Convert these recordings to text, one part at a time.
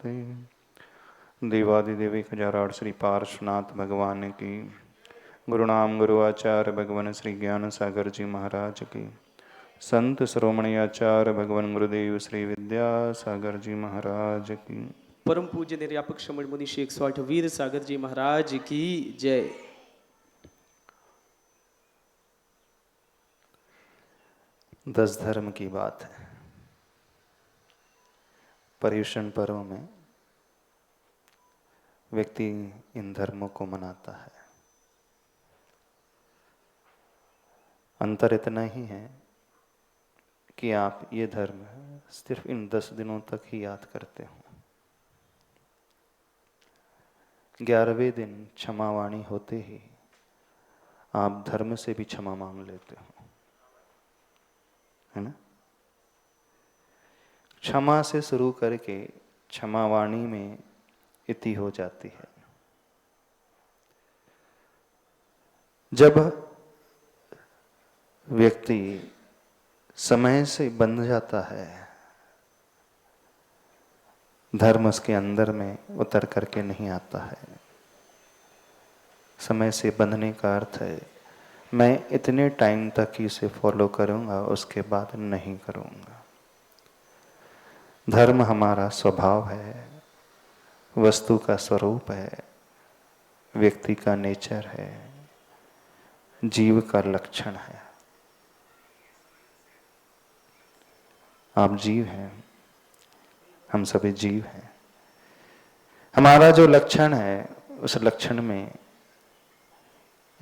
नमस्ते। देवादिदेव खजाराड़ श्री पार्श्वनाथ भगवान की, गुरुनाम गुरु आचार्य भगवान श्री ज्ञान सागर जी महाराज की, संत शिरोमणि आचार्य भगवान गुरुदेव श्री विद्यासागर जी महाराज की, परम पूज्य निर्यापक श्रमण मुनि श्री 108 वीर सागर जी महाराज की जय। दस धर्म की बात है। पर्युषण पर्व में व्यक्ति इन धर्मों को मनाता है। अंतर इतना ही है कि आप ये धर्म सिर्फ इन 10 दिनों तक ही याद करते हो। 11वें दिन क्षमावाणी होते ही आप धर्म से भी क्षमा मांग लेते हो, है ना। क्षमा से शुरू करके क्षमावाणी में इति हो जाती है। जब व्यक्ति समय से बंध जाता है, धर्म उसके अंदर में उतर करके नहीं आता है। समय से बंधने का अर्थ है मैं इतने टाइम तक ही इसे फॉलो करूंगा, उसके बाद नहीं करूंगा। धर्म हमारा स्वभाव है, वस्तु का स्वरूप है, व्यक्ति का नेचर है, जीव का लक्षण है। आप जीव हैं, हम सभी जीव हैं। हमारा जो लक्षण है उस लक्षण में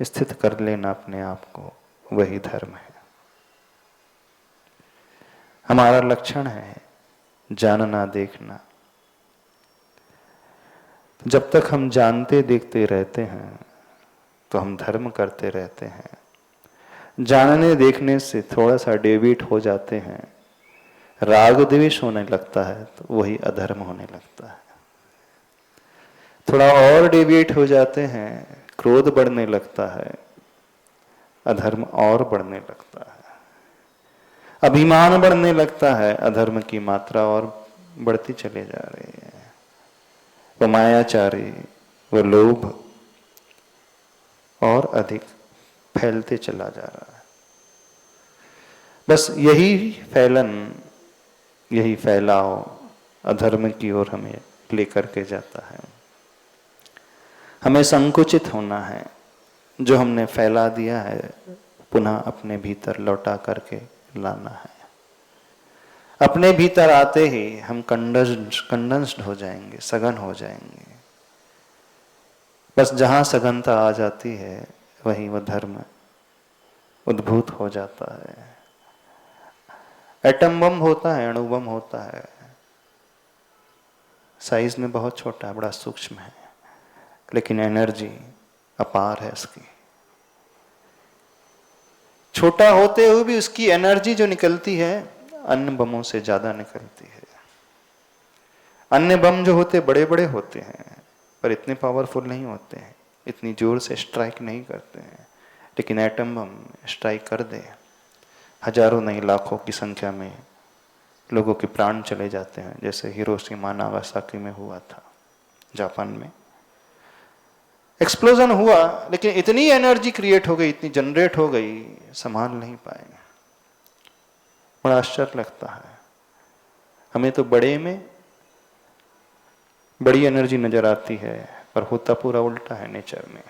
स्थित कर लेना अपने आप को, वही धर्म है। हमारा लक्षण है जानना देखना। जब तक हम जानते देखते रहते हैं तो हम धर्म करते रहते हैं। जानने देखने से थोड़ा सा डेविएट हो जाते हैं, राग द्वेष होने लगता है तो वही अधर्म होने लगता है। थोड़ा और डेविएट हो जाते हैं, क्रोध बढ़ने लगता है, अधर्म और बढ़ने लगता है। अभिमान बढ़ने लगता है, अधर्म की मात्रा और बढ़ती चले जा रही है। वो मायाचारी, वो लोभ और अधिक फैलते चला जा रहा है। बस यही फैलन, यही फैलाव अधर्म की ओर हमें लेकर के जाता है। हमें संकुचित होना है। जो हमने फैला दिया है पुनः अपने भीतर लौटा करके लाना है। अपने भीतर आते ही हम कंडेंस्ड हो जाएंगे, सघन हो जाएंगे। बस जहां सघनता आ जाती है वहीं वह धर्म उद्भूत हो जाता है। एटम बम होता है, अणु बम होता है, साइज में बहुत छोटा है, बड़ा सूक्ष्म है, लेकिन एनर्जी अपार है इसकी। छोटा होते हुए भी उसकी एनर्जी जो निकलती है अन्य बमों से ज्यादा निकलती है। अन्य बम जो होते बड़े बड़े होते हैं पर इतने पावरफुल नहीं होते हैं, इतनी जोर से स्ट्राइक नहीं करते हैं। लेकिन एटम बम स्ट्राइक कर दे, हजारों नहीं लाखों की संख्या में लोगों के प्राण चले जाते हैं। जैसे हिरोशिमा नागासाकी में हुआ था, जापान में एक्सप्लोजन हुआ, लेकिन इतनी एनर्जी क्रिएट हो गई, इतनी जनरेट हो गई, संभाल नहीं पाए। बड़ा आश्चर्य लगता है। हमें तो बड़े में बड़ी एनर्जी नजर आती है, पर होता पूरा उल्टा है नेचर में।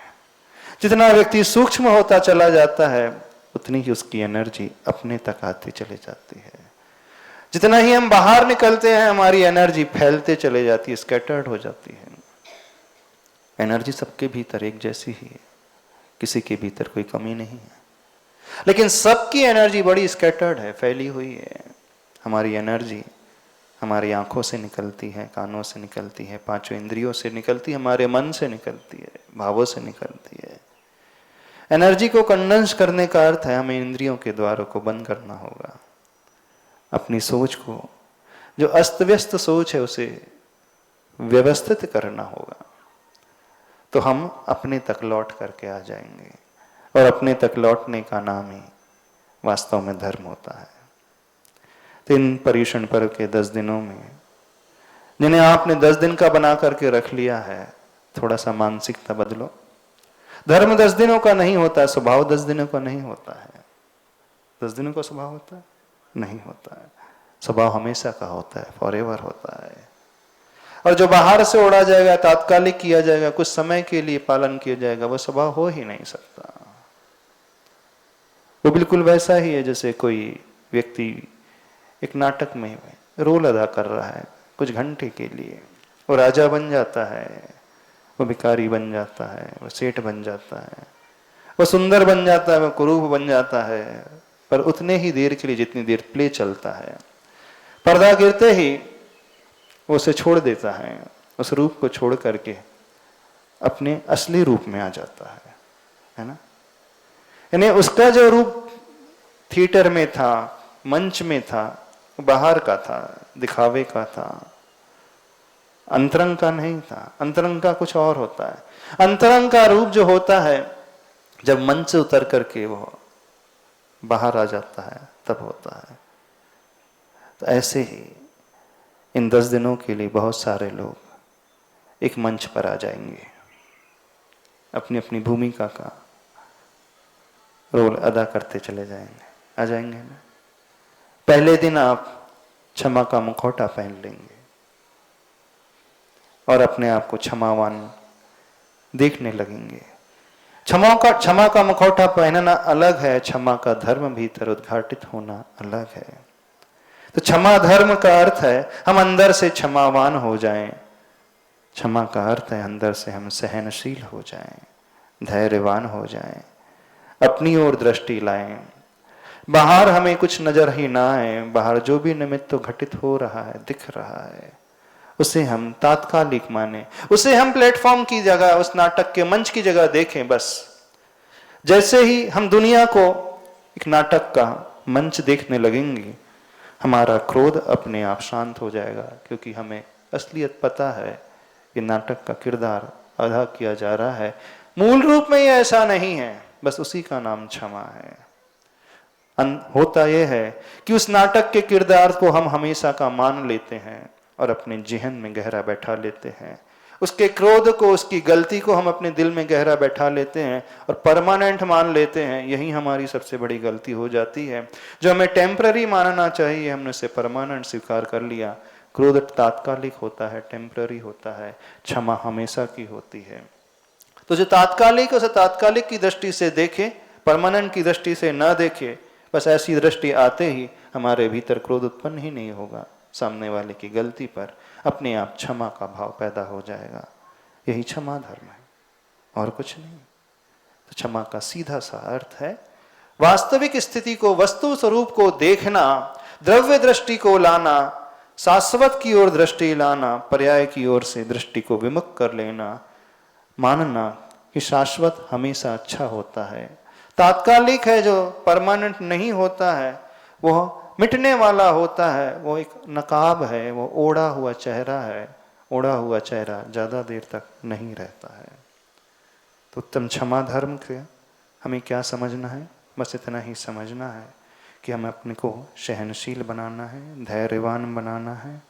जितना व्यक्ति सूक्ष्म होता चला जाता है उतनी ही उसकी एनर्जी अपने तक आती चली जाती है। जितना ही हम बाहर निकलते हैं हमारी एनर्जी फैलते चले जाती है, स्कैटर्ड हो जाती है। एनर्जी सबके भीतर एक जैसी ही है, किसी के भीतर कोई कमी नहीं है, लेकिन सबकी एनर्जी बड़ी स्कैटर्ड है, फैली हुई है। हमारी एनर्जी हमारी आंखों से निकलती है, कानों से निकलती है, पांचों इंद्रियों से निकलती है, हमारे मन से निकलती है, भावों से निकलती है। एनर्जी को कंडेंस करने का अर्थ है हमें इंद्रियों के द्वारों को बंद करना होगा। अपनी सोच को, जो अस्त व्यस्त सोच है, उसे व्यवस्थित करना होगा। तो हम अपने तक लौट करके आ जाएंगे, और अपने तक लौटने का नाम ही वास्तव में धर्म होता है। तो इन पर्युषण पर्व के 10 दिनों में जिन्हें आपने 10 दिन का बना करके रख लिया है, थोड़ा सा मानसिकता बदलो। धर्म 10 दिनों का नहीं होता है, स्वभाव 10 दिनों का नहीं होता है। 10 दिनों का स्वभाव होता है? नहीं होता है। स्वभाव हमेशा का होता है, फॉरएवर होता है। और जो बाहर से ओढ़ा जाएगा, तात्कालिक किया जाएगा, कुछ समय के लिए पालन किया जाएगा, वो स्वभाव हो ही नहीं सकता। वो बिल्कुल वैसा ही है जैसे कोई व्यक्ति एक नाटक में रोल अदा कर रहा है कुछ घंटे के लिए, वो राजा बन जाता है, वो भिखारी बन जाता है, वो सेठ बन जाता है, वो सुंदर बन जाता है, वो कुरूप बन जाता है, पर उतने ही देर के लिए जितनी देर प्ले चलता है। पर्दा गिरते ही वो उसे छोड़ देता है, उस रूप को छोड़ करके अपने असली रूप में आ जाता है ना। यानी उसका जो रूप थिएटर में था, मंच में था, बाहर का था, दिखावे का था, अंतरंग का नहीं था। अंतरंग का कुछ और होता है। अंतरंग का रूप जो होता है जब मंच से उतर करके वो बाहर आ जाता है तब होता है। तो ऐसे ही इन 10 दिनों के लिए बहुत सारे लोग एक मंच पर आ जाएंगे, अपनी अपनी भूमिका का रोल अदा करते चले जाएंगे, आ जाएंगे ना। पहले दिन आप क्षमा का मुखौटा पहन लेंगे और अपने आप को क्षमावान देखने लगेंगे। क्षमा का मुखौटा पहनना अलग है, क्षमा का धर्म भीतर उद्घाटित होना अलग है। तो क्षमा धर्म का अर्थ है हम अंदर से क्षमावान हो जाएं। क्षमा का अर्थ है अंदर से हम सहनशील हो जाएं, धैर्यवान हो जाएं, अपनी ओर दृष्टि लाएं। बाहर हमें कुछ नजर ही ना आए, बाहर जो भी निमित्त तो घटित हो रहा है, दिख रहा है, उसे हम तात्कालिक माने, उसे हम प्लेटफॉर्म की जगह, उस नाटक के मंच की जगह देखें बस। जैसे ही हम दुनिया को एक नाटक का मंच देखने लगेंगे, हमारा क्रोध अपने आप शांत हो जाएगा, क्योंकि हमें असलियत पता है कि नाटक का किरदार अदा किया जा रहा है, मूल रूप में ये ऐसा नहीं है, बस उसी का नाम क्षमा है। होता यह है कि उस नाटक के किरदार को हम हमेशा का मान लेते हैं और अपने जेहन में गहरा बैठा लेते हैं। उसके क्रोध को, उसकी गलती को हम अपने दिल में गहरा बैठा लेते हैं और परमानेंट मान लेते हैं। यही हमारी सबसे बड़ी गलती हो जाती है। जो हमें टेम्पररी मानना चाहिए, हमने उसे परमानेंट स्वीकार कर लिया। क्रोध तात्कालिक होता है, टेम्पररी होता है, क्षमा हमेशा की होती है। तो जो तात्कालिक, उसे तात्कालिक की दृष्टि से देखे, परमानेंट की दृष्टि से न देखे। बस ऐसी दृष्टि आते ही हमारे भीतर क्रोध उत्पन्न ही नहीं होगा, सामने वाले की गलती पर अपने आप क्षमा का भाव पैदा हो जाएगा। यही क्षमा धर्म है और कुछ नहीं। तो क्षमा का सीधा सा अर्थ है वास्तविक स्थिति को, वस्तु स्वरूप को देखना, द्रव्य दृष्टि को लाना, शाश्वत की ओर दृष्टि लाना, पर्याय की ओर से दृष्टि को विमुख कर लेना, मानना कि शाश्वत हमेशा अच्छा होता है, तात्कालिक है जो परमानेंट नहीं होता है, वह मिटने वाला होता है, वो एक नकाब है, वो ओढ़ा हुआ चेहरा है। ओढ़ा हुआ चेहरा ज्यादा देर तक नहीं रहता है। तो उत्तम क्षमा धर्म के हमें क्या समझना है? बस इतना ही समझना है कि हमें अपने को सहनशील बनाना है, धैर्यवान बनाना है,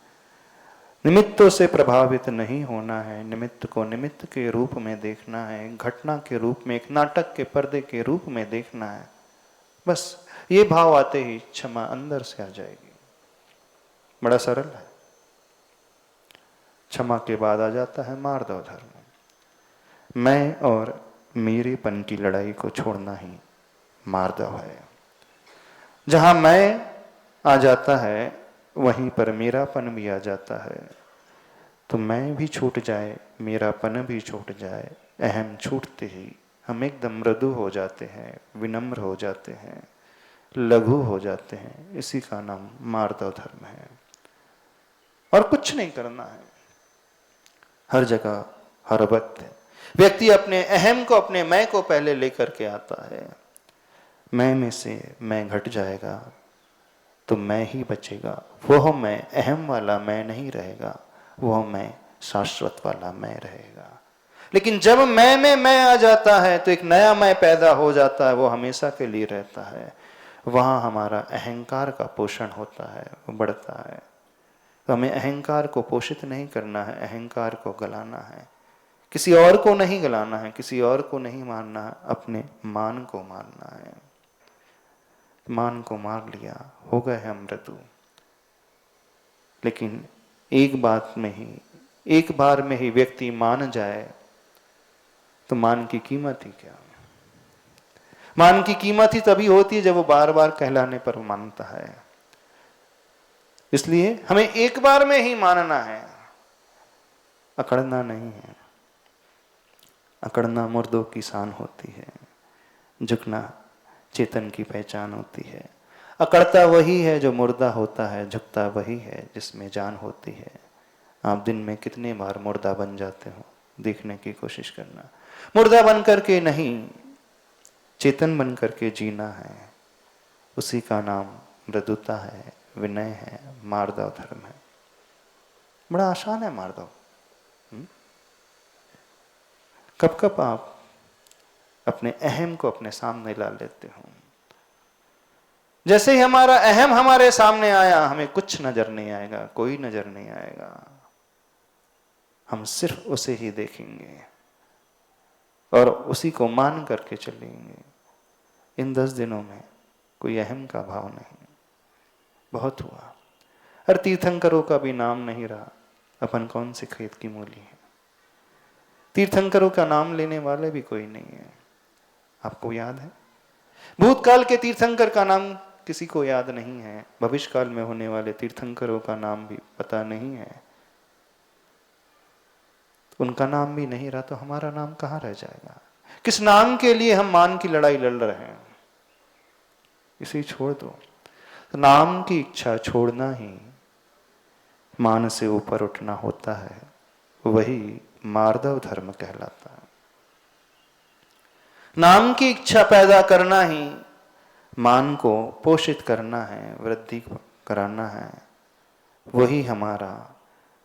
निमित्तों से प्रभावित नहीं होना है, निमित्त को निमित्त के रूप में देखना है, घटना के रूप में, एक नाटक के पर्दे के रूप में देखना है। बस ये भाव आते ही क्षमा अंदर से आ जाएगी। बड़ा सरल है। क्षमा के बाद आ जाता है मार्दव धर्म। मैं और मेरेपन की लड़ाई को छोड़ना ही मार्दव है। जहां मैं आ जाता है वहीं पर मेरापन भी आ जाता है। तो मैं भी छूट जाए, मेरापन भी छूट जाए, अहम छूटते ही हम एकदम मृदु हो जाते हैं, विनम्र हो जाते हैं, लघु हो जाते हैं। इसी का नाम मार्दव धर्म है। और कुछ नहीं करना है। हर जगह, हर वक्त व्यक्ति अपने अहम को, अपने मैं को पहले लेकर के आता है। मैं में से मैं घट जाएगा तो मैं ही बचेगा। वह मैं अहम वाला मैं नहीं रहेगा, वह मैं शाश्वत वाला मैं रहेगा। लेकिन जब मैं में मैं आ जाता है तो एक नया मैं पैदा हो जाता है, वो हमेशा के लिए रहता है। वहां हमारा अहंकार का पोषण होता है, वो बढ़ता है। तो हमें अहंकार को पोषित नहीं करना है, अहंकार को गलाना है। किसी और को नहीं गलाना है, किसी और को नहीं मारना है, अपने मान को मारना है। मान को मार लिया, हो गए हम मृदु। लेकिन एक बात में ही, एक बार में ही व्यक्ति मान जाए तो मान की कीमत ही क्या? मान की कीमत ही तभी होती है जब वो बार बार कहलाने पर मानता है। इसलिए हमें एक बार में ही मानना है, अकड़ना नहीं है। अकड़ना मुर्दों की शान होती है, झुकना चेतन की पहचान होती है। अकड़ता वही है जो मुर्दा होता है, झुकता वही है जिसमें जान होती है। आप दिन में कितने बार मुर्दा बन जाते हो, देखने की कोशिश करना। मुर्दा बन करके नहीं, चेतन बन करके जीना है। उसी का नाम मृदुता है, विनय है, मार्दव धर्म है। बड़ा आसान है मार्दव। कब कब आप अपने अहम को अपने सामने ला लेते हो। जैसे ही हमारा अहम हमारे सामने आया, हमें कुछ नजर नहीं आएगा, कोई नजर नहीं आएगा। हम सिर्फ उसे ही देखेंगे और उसी को मान करके चलेंगे। इन 10 दिनों में कोई अहम का भाव नहीं, बहुत हुआ। हर तीर्थंकरों का भी नाम नहीं रहा। अपन कौन से खेत की मूली है? तीर्थंकरों का नाम लेने वाले भी कोई नहीं है। आपको याद है? भूतकाल के तीर्थंकर का नाम किसी को याद नहीं है। भविष्य काल में होने वाले तीर्थंकरों का नाम भी पता नहीं है। उनका नाम भी नहीं रहा तो हमारा नाम कहाँ रह जाएगा? किस नाम के लिए हम मान की लड़ाई लड़ रहे हैं? इसे छोड़ दो। तो नाम की इच्छा छोड़ना ही मान से ऊपर उठना होता है। वही मार्दव धर्म कहलाता है। नाम की इच्छा पैदा करना ही मान को पोषित करना है, वृद्धि कराना है। वही हमारा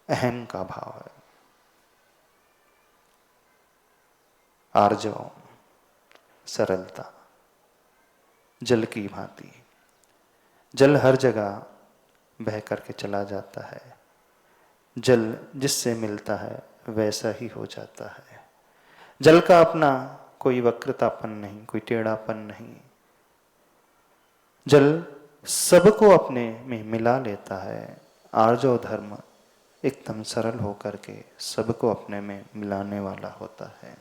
अहम का भाव है। आर्जव, सरलता, जल की भांति। जल हर जगह बह करके चला जाता है। जल जिससे मिलता है वैसा ही हो जाता है। जल का अपना कोई वक्रतापन नहीं, कोई टेढ़ापन नहीं। जल सबको अपने में मिला लेता है। आर्जव धर्म एकदम सरल होकर के सबको अपने में मिलाने वाला होता है।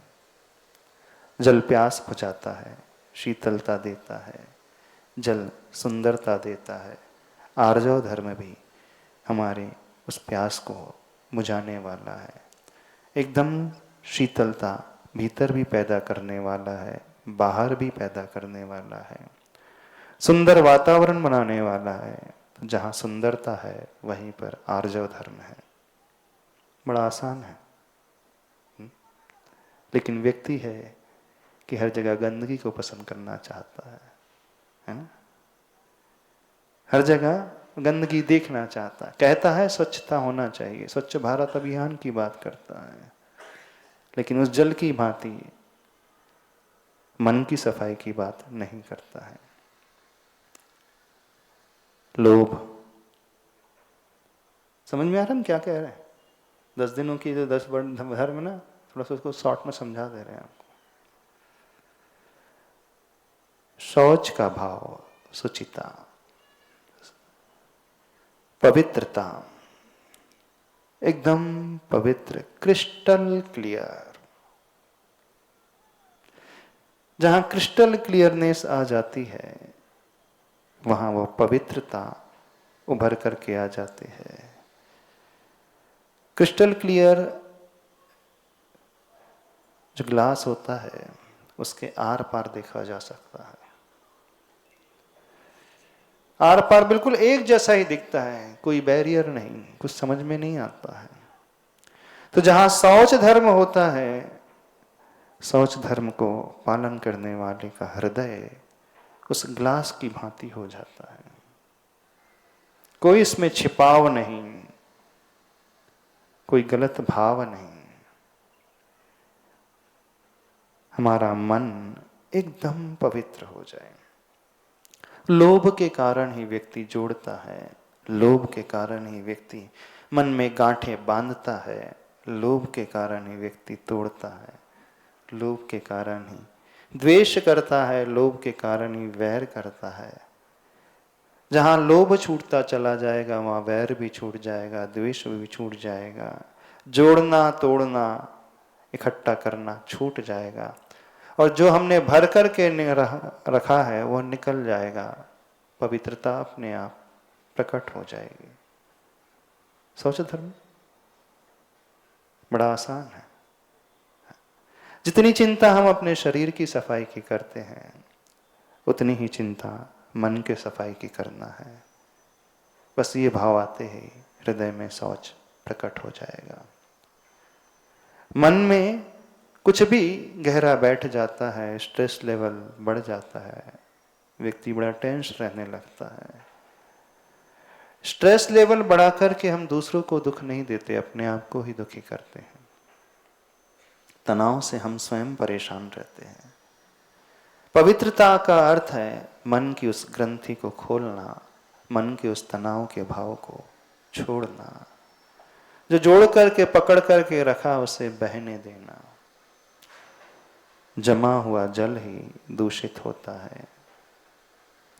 जल प्यास बुझाता है, शीतलता देता है। जल सुंदरता देता है। आर्जव धर्म भी हमारे उस प्यास को बुझाने वाला है। एकदम शीतलता भीतर भी पैदा करने वाला है, बाहर भी पैदा करने वाला है। सुंदर वातावरण बनाने वाला है। तो जहाँ सुंदरता है वहीं पर आर्जव धर्म है। बड़ा आसान है। लेकिन व्यक्ति है कि हर जगह गंदगी को पसंद करना चाहता है ना? हर जगह गंदगी देखना चाहता है। कहता है स्वच्छता होना चाहिए, स्वच्छ भारत अभियान की बात करता है। लेकिन उस जल की भांति मन की सफाई की बात नहीं करता है। लोभ, समझ में आ रहा है हम क्या कह रहे हैं? 10 दिनों की जो 10 धर्म ना, थोड़ा सा उसको शॉर्ट में समझा दे रहे हैं आपको। शौच का भाव, सुचिता, पवित्रता, एकदम पवित्र, क्रिस्टल क्लियर। जहां क्रिस्टल क्लियरनेस आ जाती है वहां वो पवित्रता उभर करके आ जाती है। क्रिस्टल क्लियर जो ग्लास होता है उसके आर पार देखा जा सकता है। आर पार बिल्कुल एक जैसा ही दिखता है, कोई बैरियर नहीं, कुछ समझ में नहीं आता है। तो जहां शौच धर्म होता है, शौच धर्म को पालन करने वाले का हृदय उस ग्लास की भांति हो जाता है। कोई इसमें छिपाव नहीं, कोई गलत भाव नहीं। हमारा मन एकदम पवित्र हो जाए। लोभ के कारण ही व्यक्ति जोड़ता है, लोभ के कारण ही व्यक्ति मन में गांठें बांधता है, लोभ के कारण ही व्यक्ति तोड़ता है, लोभ के कारण ही द्वेष करता है, लोभ के कारण ही वैर करता है। जहां लोभ छूटता चला जाएगा वहां वैर भी छूट जाएगा, द्वेष भी छूट जाएगा, जोड़ना तोड़ना इकट्ठा करना छूट जाएगा, और जो हमने भर करके रखा है वह निकल जाएगा, पवित्रता अपने आप प्रकट हो जाएगी। शौच धर्म बड़ा आसान है। जितनी चिंता हम अपने शरीर की सफाई की करते हैं उतनी ही चिंता मन के सफाई की करना है। बस ये भाव आते ही हृदय में शौच प्रकट हो जाएगा। मन में कुछ भी गहरा बैठ जाता है, स्ट्रेस लेवल बढ़ जाता है, व्यक्ति बड़ा टेंस रहने लगता है। स्ट्रेस लेवल बढ़ा करके हम दूसरों को दुख नहीं देते, अपने आप को ही दुखी करते हैं। तनाव से हम स्वयं परेशान रहते हैं। पवित्रता का अर्थ है मन की उस ग्रंथि को खोलना, मन के उस तनाव के भाव को छोड़ना, जो जोड़ करके पकड़ करके रखा उसे बहने देना। जमा हुआ जल ही दूषित होता है।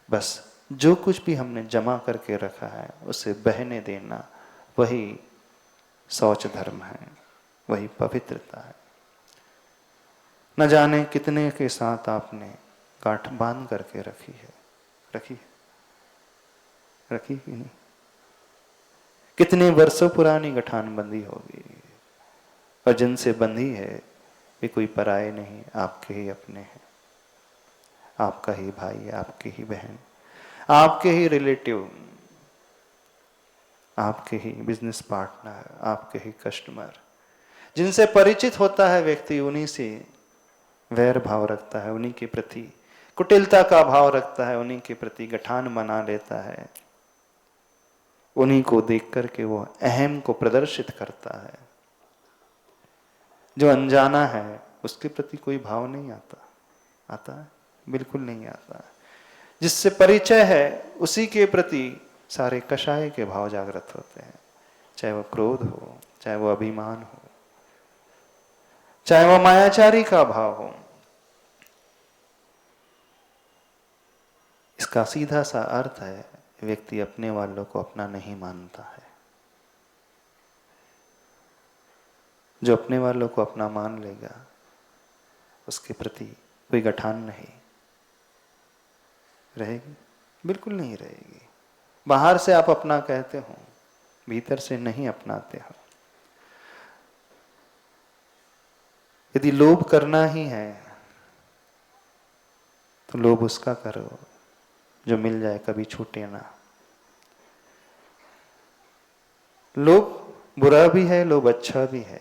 बस जो कुछ भी हमने जमा करके रखा है उसे बहने देना, वही शौच धर्म है, वही पवित्रता है। न जाने कितने के साथ आपने गांठ बांध करके रखी है, रखी कि नहीं? कितने वर्षों पुरानी गठान बंधी होगी, और जिनसे बंधी है वे कोई पराये नहीं, आपके ही अपने हैं, आपका ही भाई, आपकी ही बहन, आपके ही रिलेटिव, आपके ही बिजनेस पार्टनर, आपके ही कस्टमर। जिनसे परिचित होता है व्यक्ति उन्हीं से वैर भाव रखता है, उन्हीं के प्रति कुटिलता का भाव रखता है, उन्हीं के प्रति गठान बना लेता है, उन्हीं को देख करके वो अहम को प्रदर्शित करता है। जो अनजाना है उसके प्रति कोई भाव नहीं आता है? बिल्कुल नहीं आता। जिससे परिचय है उसी के प्रति सारे कषाय के भाव जागृत होते हैं, चाहे वो क्रोध हो, चाहे वो अभिमान हो, चाहे वो मायाचारी का भाव हो। इसका सीधा सा अर्थ है व्यक्ति अपने वालों को अपना नहीं मानता है। जो अपने वालों को अपना मान लेगा उसके प्रति कोई गठान नहीं रहेगी, बिल्कुल नहीं रहेगी। बाहर से आप अपना कहते हो, भीतर से नहीं अपनाते हो। यदि लोभ करना ही है तो लोभ उसका करो जो मिल जाए, कभी छूटे ना। लोभ बुरा भी है, लोभ अच्छा भी है।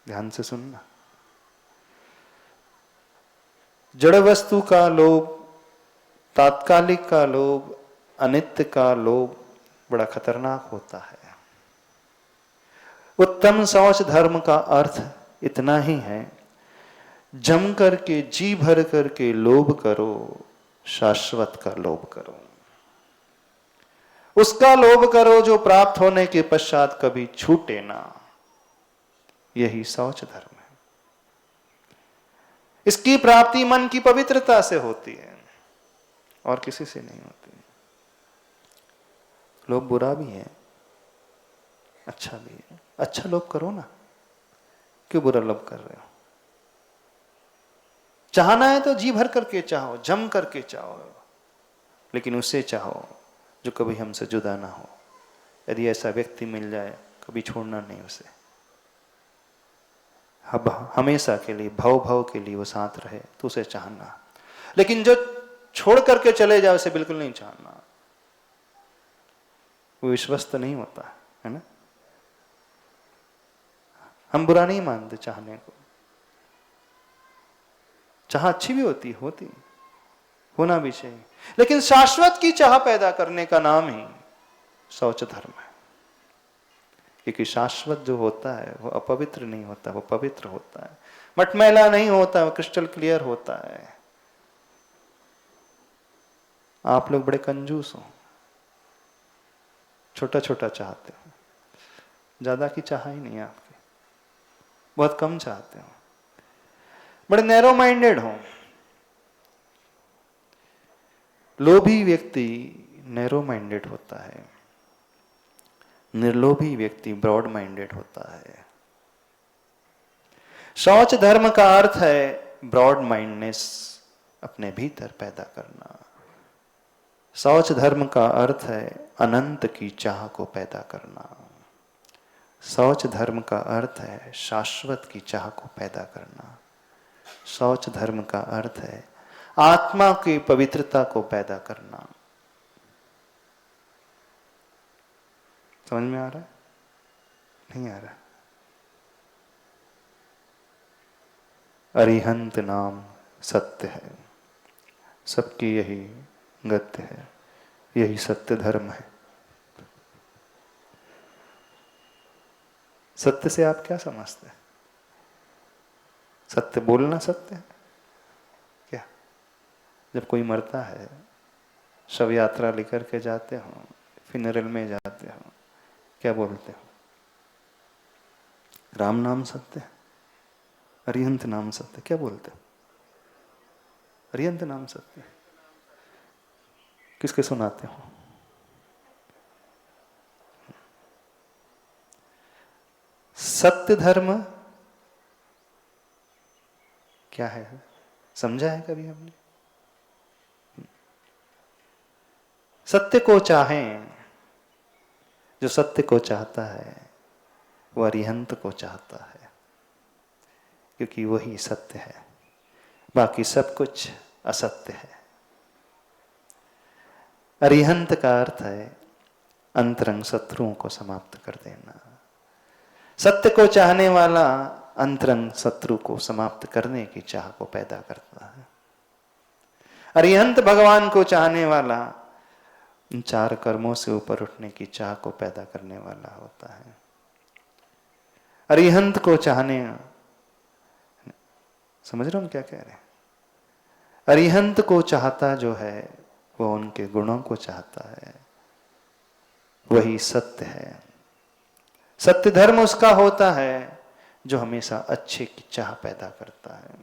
ध्यान से सुनना। जड़ वस्तु का लोभ, तात्कालिक का लोभ, अनित्य का लोभ बड़ा खतरनाक होता है। उत्तम शौच धर्म का अर्थ इतना ही है, जम करके जी भर करके लोभ करो, शाश्वत का लोभ करो। उसका लोभ करो जो प्राप्त होने के पश्चात कभी छूटे ना। यही शौच धर्म है। इसकी प्राप्ति मन की पवित्रता से होती है और किसी से नहीं होती। लोभ बुरा भी है, अच्छा भी है। अच्छा लोभ करो ना, क्यों बुरा लोभ कर रहे हो? चाहना है तो जी भर करके चाहो, जम करके चाहो, लेकिन उसे चाहो जो कभी हमसे जुदा ना हो। यदि ऐसा व्यक्ति मिल जाए कभी छोड़ना नहीं उसे, अब हमेशा के लिए, भव भव के लिए वो साथ रहे तो उसे चाहना। लेकिन जो छोड़ करके चले जाए उसे बिल्कुल नहीं चाहना, वो विश्वस्त नहीं होता है ना। हम बुरा नहीं मानते चाहने को, चाह अच्छी भी होती होना भी चाहिए, लेकिन शाश्वत की चाह पैदा करने का नाम ही शौच धर्म है। क्योंकि शाश्वत जो होता है वो अपवित्र नहीं होता, वो पवित्र होता है, मटमैला नहीं होता, वो क्रिस्टल क्लियर होता है। आप लोग बड़े कंजूस हो, छोटा छोटा चाहते हो, ज्यादा की चाह ही नहीं है आपकी, बहुत कम चाहते हो, बड़े नैरो माइंडेड हो। लोभी व्यक्ति नैरो माइंडेड होता है, निर्लोभी व्यक्ति ब्रॉड माइंडेड होता है। शौच धर्म का अर्थ है ब्रॉड माइंडनेस अपने भीतर पैदा करना। शौच धर्म का अर्थ है अनंत की चाह को पैदा करना। शौच धर्म का अर्थ है शाश्वत की चाह को पैदा करना। शौच धर्म का अर्थ है आत्मा की पवित्रता को पैदा करना। समझ में आ रहा है? नहीं आ रहा? अरिहंत नाम सत्य है, सबकी यही गत्य है, यही सत्य धर्म है। सत्य से आप क्या समझते हैं? सत्य बोलना सत्य है क्या? जब कोई मरता है, शव यात्रा लेकर के जाते हो, फ्यूनरल में जाते हो, क्या बोलते हो? राम नाम सत्य है, अरिहंत नाम सत्य, क्या बोलते हो? अरिहंत नाम सत्य। किसके सुनाते हो? सत्य धर्म क्या है, समझा है कभी हमने? सत्य को चाहें, जो सत्य को चाहता है वो अरिहंत को चाहता है, क्योंकि वही सत्य है, बाकी सब कुछ असत्य है। अरिहंत का अर्थ है अंतरंग शत्रुओं को समाप्त कर देना। सत्य को चाहने वाला अंतरंग शत्रु को समाप्त करने की चाह को पैदा करता है। अरिहंत भगवान को चाहने वाला इन चार कर्मों से ऊपर उठने की चाह को पैदा करने वाला होता है। अरिहंत को चाहने, समझ रहे हो हम क्या कह रहे हैं? अरिहंत को चाहता जो है वो उनके गुणों को चाहता है, वही सत्य है। सत्य धर्म उसका होता है जो हमेशा अच्छे की चाह पैदा करता है,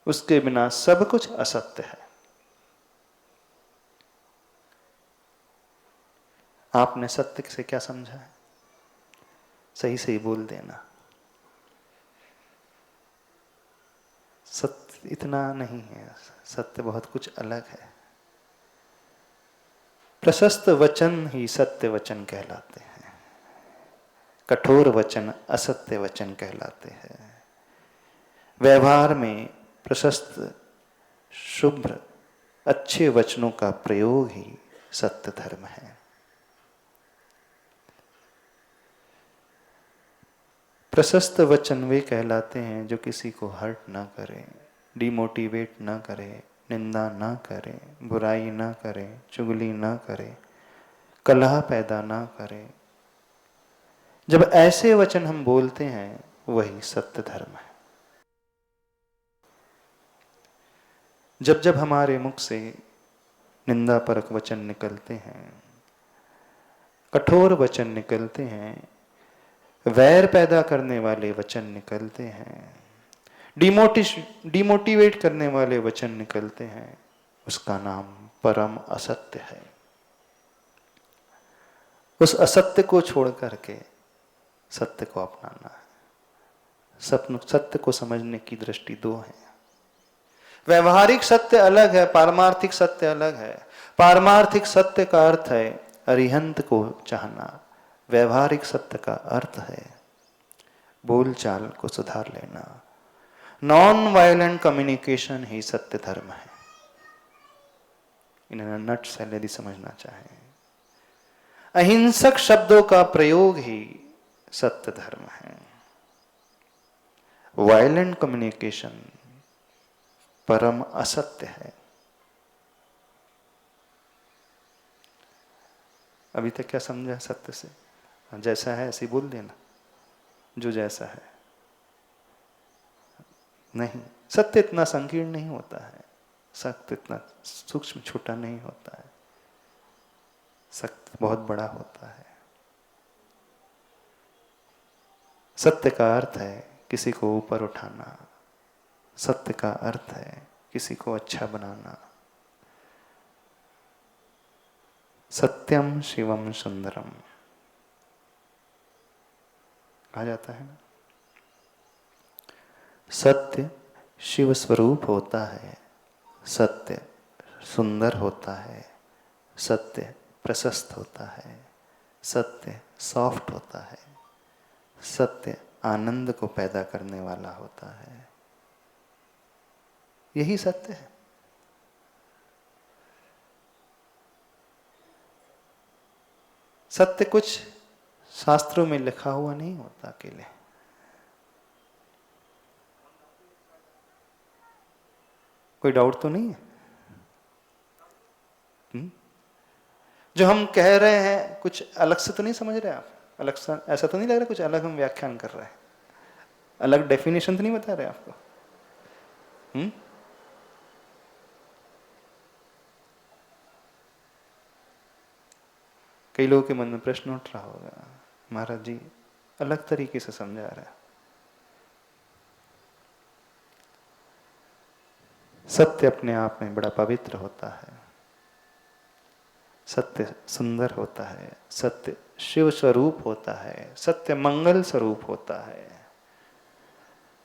उसके बिना सब कुछ असत्य है। आपने सत्य से क्या समझा है? सही सही बोल देना। सत्य इतना नहीं है, सत्य बहुत कुछ अलग है। प्रशस्त वचन ही सत्य वचन कहलाते हैं, कठोर वचन असत्य वचन कहलाते हैं। व्यवहार में प्रशस्त, शुभ्र, अच्छे वचनों का प्रयोग ही सत्य धर्म है। प्रशस्त वचन वे कहलाते हैं जो किसी को हर्ट ना करे, डिमोटिवेट ना करे, निंदा ना करे, बुराई ना करे, चुगली ना करे, कलह पैदा ना करे। जब ऐसे वचन हम बोलते हैं वही सत्य धर्म है। जब जब हमारे मुख से निंदापरक वचन निकलते हैं, कठोर वचन निकलते हैं, वैर पैदा करने वाले वचन निकलते हैं, डिमोटिवेट करने वाले वचन निकलते हैं, उसका नाम परम असत्य है। उस असत्य को छोड़ करके सत्य को अपनाना है। सत्य को समझने की दृष्टि दो है। व्यवहारिक सत्य अलग है, पारमार्थिक सत्य अलग है। पारमार्थिक सत्य का अर्थ है अरिहंत को चाहना, व्यवहारिक सत्य का अर्थ है बोलचाल को सुधार लेना। नॉन वायलेंट कम्युनिकेशन ही सत्य धर्म है। इन्हें नट से यदि समझना चाहें, अहिंसक शब्दों का प्रयोग ही सत्य धर्म है। वायलेंट कम्युनिकेशन परम असत्य है। अभी तक क्या समझा सत्य से? जैसा है ऐसे बोल देना, जो जैसा है। नहीं, सत्य इतना संकीर्ण नहीं होता है, सत्य इतना सूक्ष्म छोटा नहीं होता है। सत्य बहुत बड़ा होता है। सत्य का अर्थ है किसी को ऊपर उठाना, सत्य का अर्थ है किसी को अच्छा बनाना। सत्यम शिवम सुंदरम कहा जाता है ना। सत्य शिव स्वरूप होता है, सत्य सुंदर होता है, सत्य प्रशस्त होता है, सत्य सॉफ्ट होता है, सत्य आनंद को पैदा करने वाला होता है। यही सत्य है। सत्य कुछ शास्त्रों में लिखा हुआ नहीं होता अकेले। कोई डाउट तो नहीं है? जो हम कह रहे हैं कुछ अलग से तो नहीं समझ रहे आप? अलग से ऐसा तो नहीं लग रहा कुछ अलग हम व्याख्यान कर रहे हैं? अलग डेफिनेशन तो नहीं बता रहे आपको? कई लोगों के मन में प्रश्न उठ रहा होगा, महाराज जी अलग तरीके से समझा रहा है। सत्य अपने आप में बड़ा पवित्र होता है, सत्य सुंदर होता है, सत्य शिव स्वरूप होता है, सत्य मंगल स्वरूप होता है,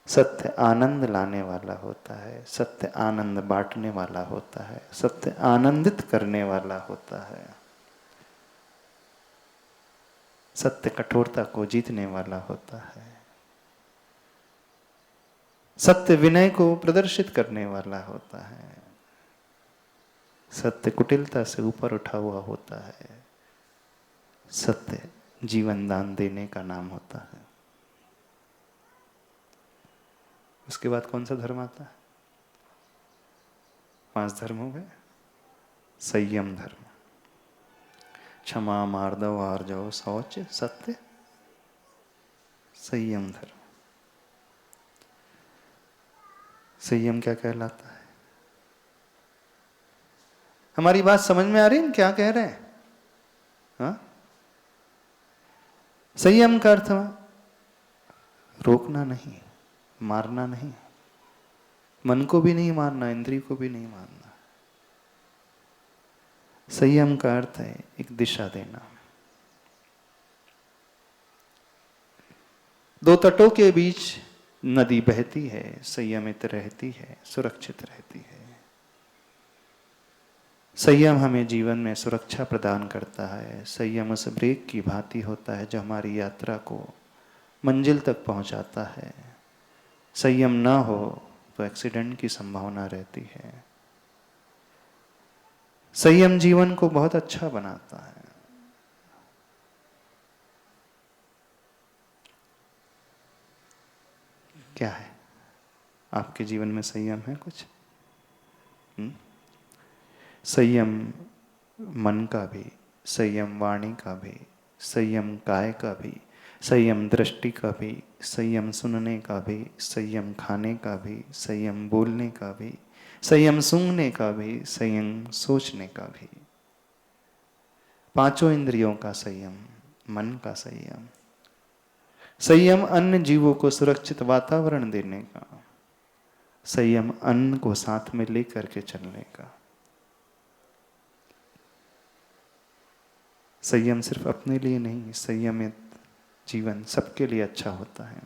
सत्य आनंद लाने वाला होता है, सत्य आनंद बांटने वाला होता है, सत्य आनंदित करने वाला होता है, सत्य कठोरता को जीतने वाला होता है, सत्य विनय को प्रदर्शित करने वाला होता है, सत्य कुटिलता से ऊपर उठा हुआ होता है, सत्य जीवन दान देने का नाम होता है। उसके बाद कौन सा धर्म आता है? 5 धर्म हो गए। संयम धर्म, क्षमा मार्दव आर्जव शौच सत्य, संयम धर्म। संयम क्या कहलाता है? हमारी बात समझ में आ रही है क्या कह रहे हैं? हाँ? संयम का अर्थ रोकना नहीं, मारना नहीं, मन को भी नहीं मारना, इंद्रिय को भी नहीं मारना। संयम का अर्थ है एक दिशा देना। 2 तटों के बीच नदी बहती है, संयमित रहती है, सुरक्षित रहती है। संयम हमें जीवन में सुरक्षा प्रदान करता है। संयम उस ब्रेक की भांति होता है जो हमारी यात्रा को मंजिल तक पहुंचाता है। संयम ना हो तो एक्सीडेंट की संभावना रहती है। संयम जीवन को बहुत अच्छा बनाता है। क्या है आपके जीवन में संयम है कुछ? संयम मन का भी, संयम वाणी का भी, संयम काय का भी, संयम दृष्टि का भी, संयम सुनने का भी, संयम खाने का भी, संयम बोलने का भी, संयम सूंघने का भी, संयम सोचने का भी। 5 इंद्रियों का संयम, मन का संयम। संयम अन्य जीवों को सुरक्षित वातावरण देने का, संयम अन्न को साथ में लेकर के चलने का। संयम सिर्फ अपने लिए नहीं, संयमित जीवन सबके लिए अच्छा होता है।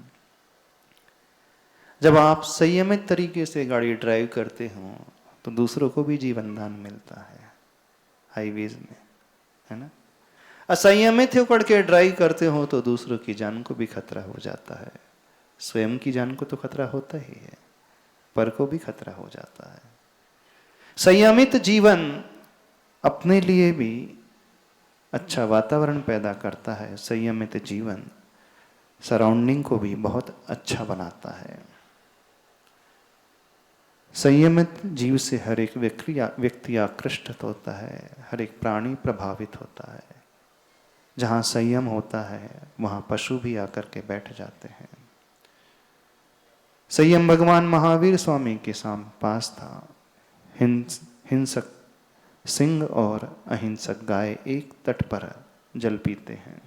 जब आप संयमित तरीके से गाड़ी ड्राइव करते हो तो दूसरों को भी जीवन दान मिलता है हाईवेज में, है ना। असंयमित होकर के ड्राइव करते हो तो दूसरों की जान को भी खतरा हो जाता है। स्वयं की जान को तो खतरा होता ही है, पर को भी खतरा हो जाता है। संयमित जीवन अपने लिए भी अच्छा वातावरण पैदा करता है। संयमित जीवन सराउंडिंग को भी बहुत अच्छा बनाता है। संयमित जीव से हर एक व्यक्ति आकृष्ट होता है, हर एक प्राणी प्रभावित होता है। जहाँ संयम होता है वहाँ पशु भी आकर के बैठ जाते हैं। संयम भगवान महावीर स्वामी के पास था। हिंसक सिंह और अहिंसक गाय एक तट पर जल पीते हैं।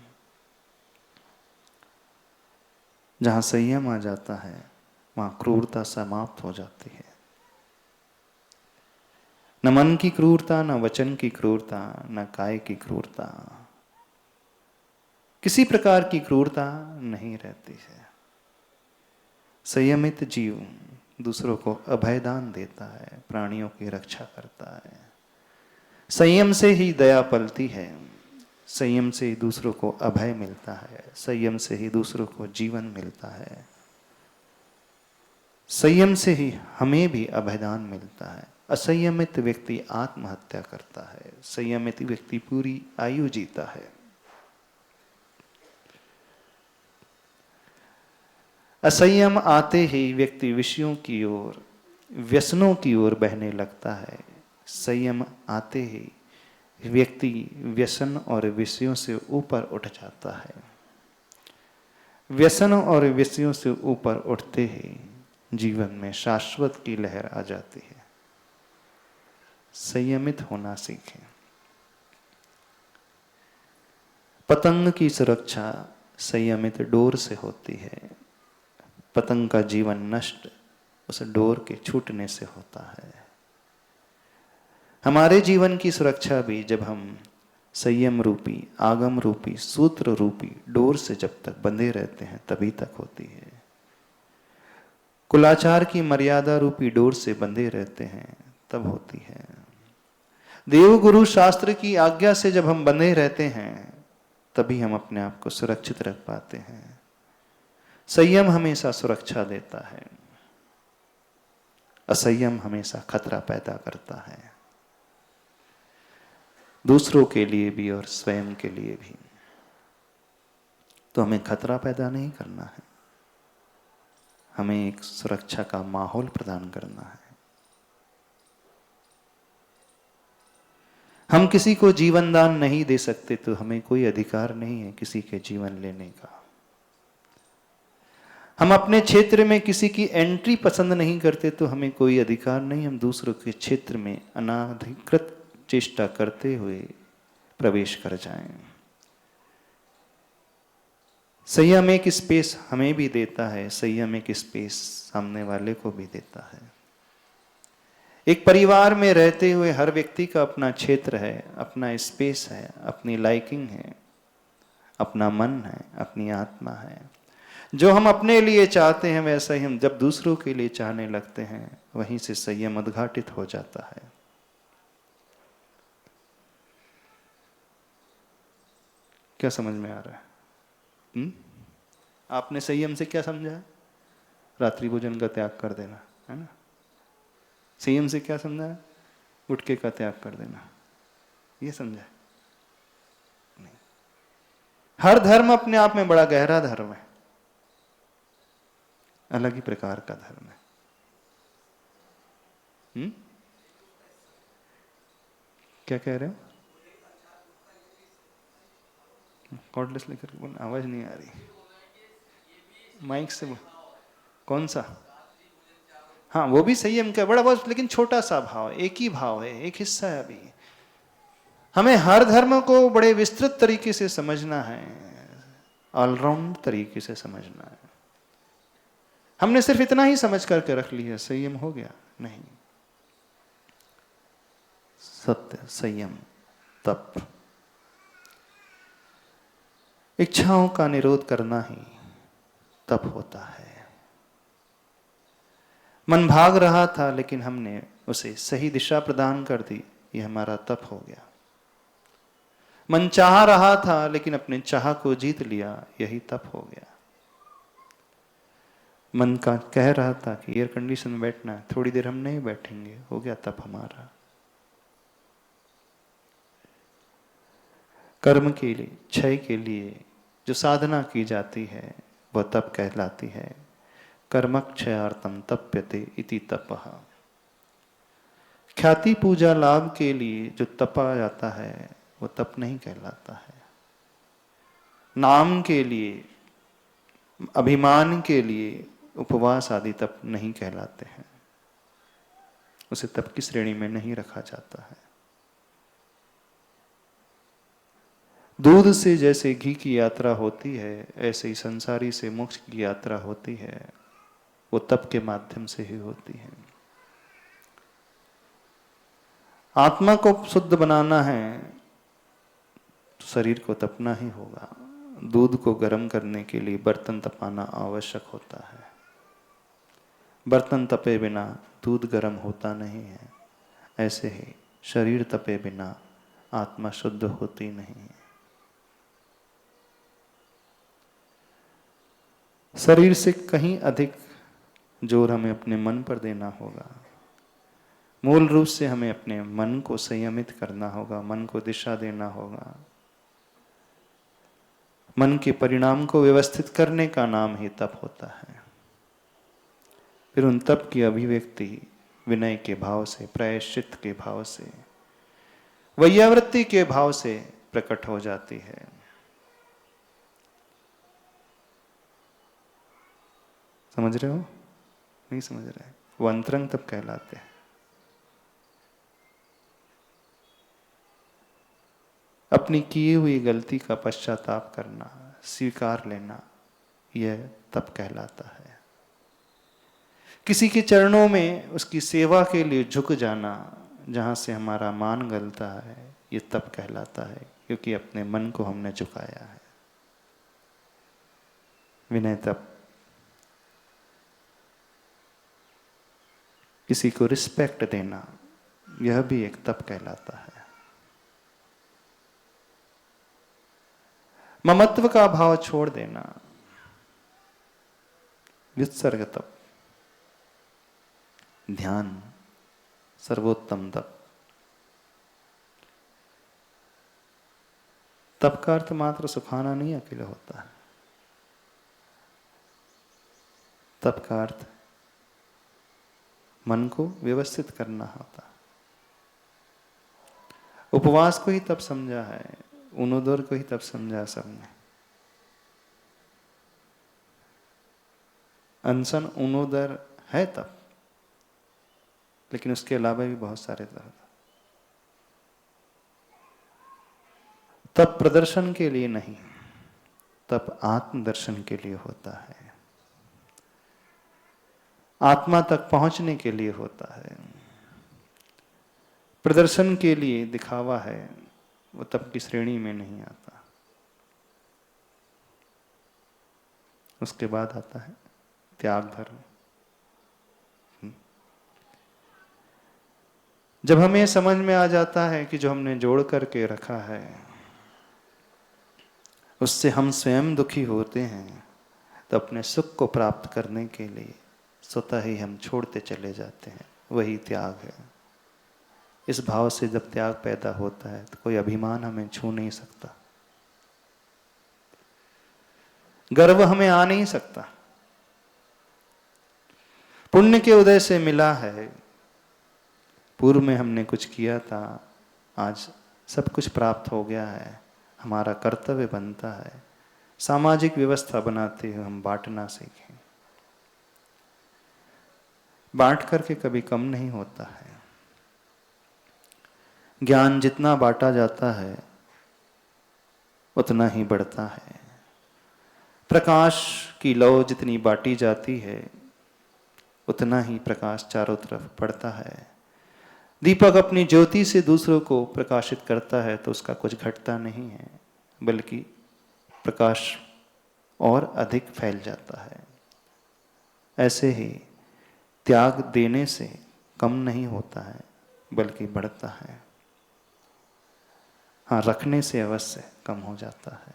जहां संयम आ जाता है वहां क्रूरता समाप्त हो जाती है। न मन की क्रूरता, न वचन की क्रूरता, न काय की क्रूरता, किसी प्रकार की क्रूरता नहीं रहती है। संयमित जीव दूसरों को अभयदान देता है, प्राणियों की रक्षा करता है। संयम से ही दया पलती है, संयम से ही दूसरों को अभय मिलता है, संयम से ही दूसरों को जीवन मिलता है, संयम से ही हमें भी अभयदान मिलता है। असंयमित व्यक्ति आत्महत्या करता है, संयमित व्यक्ति पूरी आयु जीता है। असंयम आते ही व्यक्ति विषयों की ओर, व्यसनों की ओर बहने लगता है। संयम आते ही व्यक्ति व्यसन और विषयों से ऊपर उठ जाता है। व्यसन और विषयों से ऊपर उठते ही जीवन में शाश्वत की लहर आ जाती है। संयमित होना सीखें। पतंग की सुरक्षा संयमित डोर से होती है। पतंग का जीवन नष्ट उस डोर के छूटने से होता है। हमारे जीवन की सुरक्षा भी जब हम संयम रूपी, आगम रूपी, सूत्र रूपी डोर से जब तक बंधे रहते हैं तभी तक होती है। कुलाचार की मर्यादा रूपी डोर से बंधे रहते हैं तब होती है। देव गुरु शास्त्र की आज्ञा से जब हम बंधे रहते हैं तभी हम अपने आप को सुरक्षित रख पाते हैं। संयम हमेशा सुरक्षा देता है, असंयम हमेशा खतरा पैदा करता है, दूसरों के लिए भी और स्वयं के लिए भी। तो हमें खतरा पैदा नहीं करना है, हमें एक सुरक्षा का माहौल प्रदान करना है। हम किसी को जीवन दान नहीं दे सकते तो हमें कोई अधिकार नहीं है किसी के जीवन लेने का। हम अपने क्षेत्र में किसी की एंट्री पसंद नहीं करते तो हमें कोई अधिकार नहीं हम दूसरों के क्षेत्र में अनाधिकृत चेष्टा करते हुए प्रवेश कर जाएं। संयम एक स्पेस हमें भी देता है, संयम एक स्पेस सामने वाले को भी देता है। एक परिवार में रहते हुए हर व्यक्ति का अपना क्षेत्र है, अपना स्पेस है, अपनी लाइकिंग है, अपना मन है, अपनी आत्मा है। जो हम अपने लिए चाहते हैं वैसा ही हम जब दूसरों के लिए चाहने लगते हैं वहीं से संयम उद्घाटित हो जाता है। क्या समझ में आ रहा है? आपने संयम से क्या समझा है? रात्रि भोजन का त्याग कर देना, है ना? संयम से क्या समझा है? गुटखे का त्याग कर देना, ये समझा है? नहीं। हर धर्म अपने आप में बड़ा गहरा धर्म है, अलग ही प्रकार का धर्म है। क्या कह रहे हो? कॉर्डलेस लेकर बोल, आवाज नहीं आ रही, माइक से बोल। कौन सा? हाँ, वो भी संयम का बड़ा बहुत, लेकिन छोटा सा भाव, एक ही भाव है, एक हिस्सा है। अभी हमें हर धर्म को बड़े विस्तृत तरीके से समझना है, ऑलराउंड तरीके से समझना है। हमने सिर्फ इतना ही समझ करके रख लिया संयम हो गया, नहीं। सत्य, संयम, तप, इच्छाओं का निरोध करना ही तप होता है। मन भाग रहा था लेकिन हमने उसे सही दिशा प्रदान कर दी, यह हमारा तप हो गया। मन चाह रहा था लेकिन अपने चाह को जीत लिया, यही तप हो गया। मन का कह रहा था कि एयर कंडीशन में बैठना है, थोड़ी देर हम नहीं बैठेंगे, हो गया तप हमारा। कर्म के लिए, क्षय के लिए जो साधना की जाती है वह तप कहलाती है। कर्मक्षयार्थम तप्यते इति तपः। ख्याति पूजा लाभ के लिए जो तपा जाता है वो तप नहीं कहलाता है। नाम के लिए, अभिमान के लिए उपवास आदि तप नहीं कहलाते हैं, उसे तप की श्रेणी में नहीं रखा जाता है। दूध से जैसे घी की यात्रा होती है, ऐसे ही संसारी से मोक्ष की यात्रा होती है, वो तप के माध्यम से ही होती है। आत्मा को शुद्ध बनाना है तो शरीर को तपना ही होगा। दूध को गर्म करने के लिए बर्तन तपाना आवश्यक होता है। बर्तन तपे बिना दूध गर्म होता नहीं है। ऐसे ही शरीर तपे बिना आत्मा शुद्ध होती नहीं है। शरीर से कहीं अधिक जोर हमें अपने मन पर देना होगा। मूल रूप से हमें अपने मन को संयमित करना होगा, मन को दिशा देना होगा। मन के परिणाम को व्यवस्थित करने का नाम ही तप होता है। फिर उन तप की अभिव्यक्ति विनय के भाव से, प्रायश्चित के भाव से, वैयावृत्ति के भाव से प्रकट हो जाती है। समझ रहे हो? नहीं समझ रहे? वो अंतरंग तप कहलाते हैं। अपनी की हुई गलती का पश्चाताप करना, स्वीकार लेना, यह तप कहलाता है। किसी के चरणों में उसकी सेवा के लिए झुक जाना, जहां से हमारा मान गलता है, यह तप कहलाता है, क्योंकि अपने मन को हमने झुकाया है। विनय तप। किसी को रिस्पेक्ट देना, यह भी एक तप कहलाता है। ममत्व का भाव छोड़ देना, विसर्ग तप। ध्यान, सर्वोत्तम तप। तप का अर्थ मात्र सुखाना नहीं अकेले होता है। तप का अर्थ मन को व्यवस्थित करना होता। उपवास को ही तप समझा है, उनोदर को ही तप समझा सबने। अनशन उनोदर है तप, लेकिन उसके अलावा भी बहुत सारे तप। तप प्रदर्शन के लिए नहीं, तप आत्मदर्शन के लिए होता है, आत्मा तक पहुंचने के लिए होता है। प्रदर्शन के लिए दिखावा है, वो तप की श्रेणी में नहीं आता। उसके बाद आता है त्याग धर्म। जब हमें समझ में आ जाता है कि जो हमने जोड़ करके रखा है उससे हम स्वयं दुखी होते हैं, तो अपने सुख को प्राप्त करने के लिए स्वतः ही हम छोड़ते चले जाते हैं। वही त्याग है। इस भाव से जब त्याग पैदा होता है तो कोई अभिमान हमें छू नहीं सकता, गर्व हमें आ नहीं सकता। पुण्य के उदय से मिला है, पूर्व में हमने कुछ किया था, आज सब कुछ प्राप्त हो गया है। हमारा कर्तव्य बनता है सामाजिक व्यवस्था बनाते हुए हम बांटना सीखें। बांट करके कभी कम नहीं होता है। ज्ञान जितना बांटा जाता है उतना ही बढ़ता है। प्रकाश की लौ जितनी बांटी जाती है उतना ही प्रकाश चारों तरफ बढ़ता है। दीपक अपनी ज्योति से दूसरों को प्रकाशित करता है तो उसका कुछ घटता नहीं है, बल्कि प्रकाश और अधिक फैल जाता है। ऐसे ही त्याग देने से कम नहीं होता है, बल्कि बढ़ता है। हाँ, रखने से अवश्य कम हो जाता है।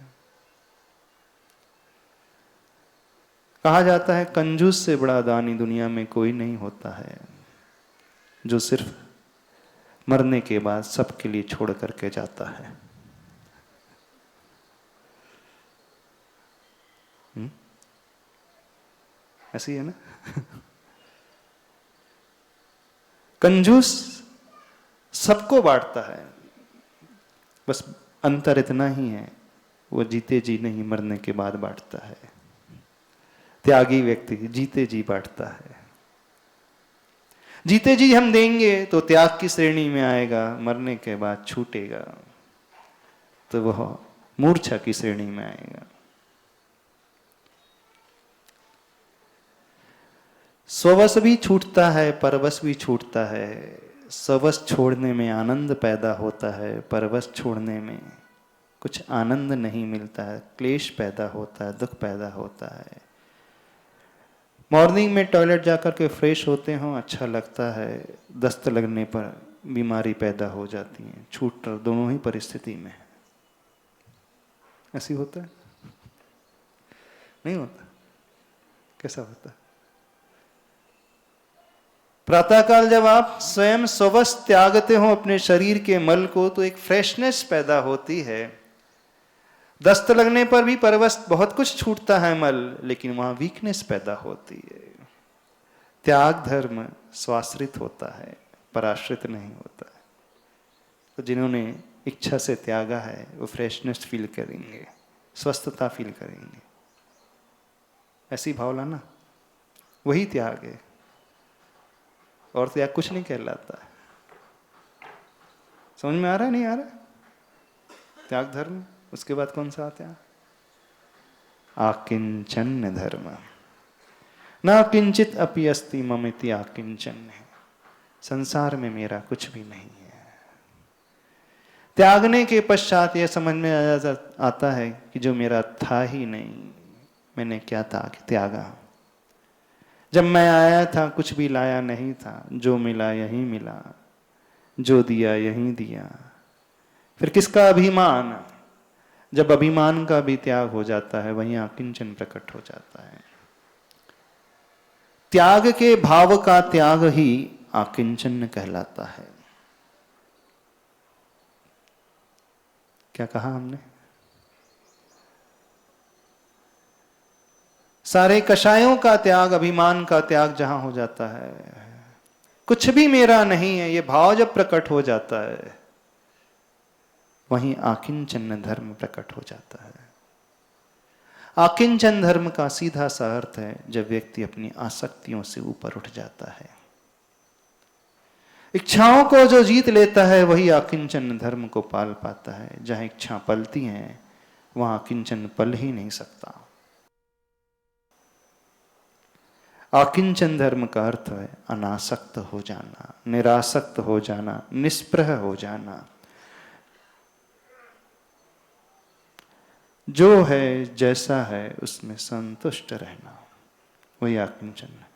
कहा जाता है कंजूस से बड़ा दानी दुनिया में कोई नहीं होता है, जो सिर्फ मरने के बाद सबके लिए छोड़ करके जाता है। ऐसी है ना? कंजूस सबको बांटता है, बस अंतर इतना ही है, वो जीते जी नहीं मरने के बाद बांटता है। त्यागी व्यक्ति जीते जी बांटता है। जीते जी हम देंगे तो त्याग की श्रेणी में आएगा, मरने के बाद छूटेगा तो वह मूर्छा की श्रेणी में आएगा। स्ववश भी छूटता है, परवश भी छूटता है। स्ववश छोड़ने में आनंद पैदा होता है, परवश छोड़ने में कुछ आनंद नहीं मिलता है, क्लेश पैदा होता है, दुख पैदा होता है। मॉर्निंग में टॉयलेट जाकर के फ्रेश होते हो, अच्छा लगता है, दस्त लगने पर बीमारी पैदा हो जाती है। छूट दोनों ही परिस्थिति में ऐसी होता है, नहीं होता? कैसा होता है? प्रातःकाल जब आप स्वयं स्ववश त्यागते हो अपने शरीर के मल को, तो एक फ्रेशनेस पैदा होती है। दस्त लगने पर भी परवश बहुत कुछ छूटता है मल, लेकिन वहां वीकनेस पैदा होती है। त्याग धर्म स्वाश्रित होता है, पराश्रित नहीं होता है। तो जिन्होंने इच्छा से त्यागा है वो फ्रेशनेस फील करेंगे, स्वस्थता फील करेंगे। ऐसी भाव लाना, वही त्याग है। और त्याग कुछ नहीं कहलाता है। समझ में आ रहा है, नहीं आ रहा? त्याग धर्म, उसके बाद कौन सा आता है? आकिंचन धर्म। न किंचित अपि अस्ति ममिति आकिंचन है। संसार में मेरा कुछ भी नहीं है। त्यागने के पश्चात यह समझ में आता है कि जो मेरा था ही नहीं, मैंने क्या त्यागा। जब मैं आया था कुछ भी लाया नहीं था, जो मिला यही मिला, जो दिया यही दिया। फिर किसका अभिमान? जब अभिमान का भी त्याग हो जाता है, वहीं आकिंचन प्रकट हो जाता है। त्याग के भाव का त्याग ही आकिंचन कहलाता है। क्या कहा हमने? सारे कषायों का त्याग, अभिमान का त्याग जहां हो जाता है, कुछ भी मेरा नहीं है, ये भाव जब प्रकट हो जाता है, वहीं आकिंचन धर्म प्रकट हो जाता है। आकिंचन धर्म का सीधा सा अर्थ है जब व्यक्ति अपनी आसक्तियों से ऊपर उठ जाता है। इच्छाओं को जो जीत लेता है वही आकिंचन धर्म को पाल पाता है। जहां इच्छा पलती हैं वहां आकिंचन पल ही नहीं सकता। आकिंचन धर्म का अर्थ है अनासक्त हो जाना, निरासक्त हो जाना, निस्पृह हो जाना। जो है जैसा है उसमें संतुष्ट रहना, वही आकिंचन है।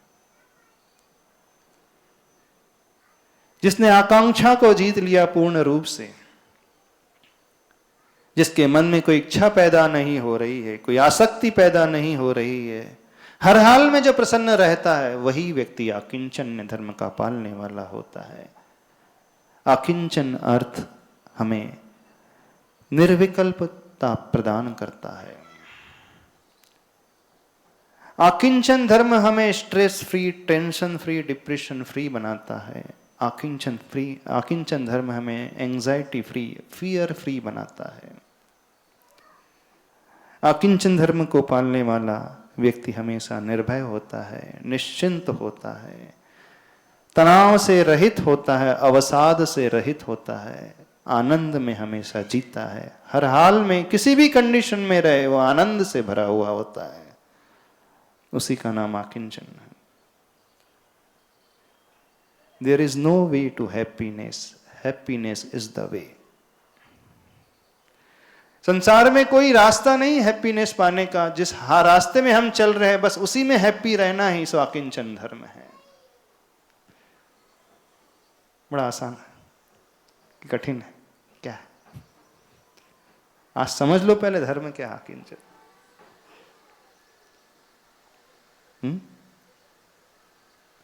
जिसने आकांक्षा को जीत लिया पूर्ण रूप से, जिसके मन में कोई इच्छा पैदा नहीं हो रही है, कोई आसक्ति पैदा नहीं हो रही है, हर हाल में जो प्रसन्न रहता है, वही व्यक्ति आकिंचन धर्म का पालने वाला होता है। आकिंचन अर्थ हमें निर्विकल्पता प्रदान करता है। आकिंचन धर्म हमें stress free, tension free, depression free बनाता है। आकिंचन धर्म हमें एंजाइटी फ्री, फियर फ्री बनाता है। आकिंचन धर्म को पालने वाला व्यक्ति हमेशा निर्भय होता है, निश्चिंत होता है, तनाव से रहित होता है, अवसाद से रहित होता है, आनंद में हमेशा जीता है। हर हाल में किसी भी कंडीशन में रहे वो आनंद से भरा हुआ होता है। उसी का नाम आकिंचन है। There is no way to happiness. Happiness is the way. संसार में कोई रास्ता नहीं हैप्पीनेस पाने का। जिस रास्ते में हम चल रहे हैं बस उसी में हैप्पी रहना ही सो आकिंचन धर्म है। बड़ा आसान है कि कठिन है? क्या है? आज समझ लो पहले धर्म क्या है आकिंचन।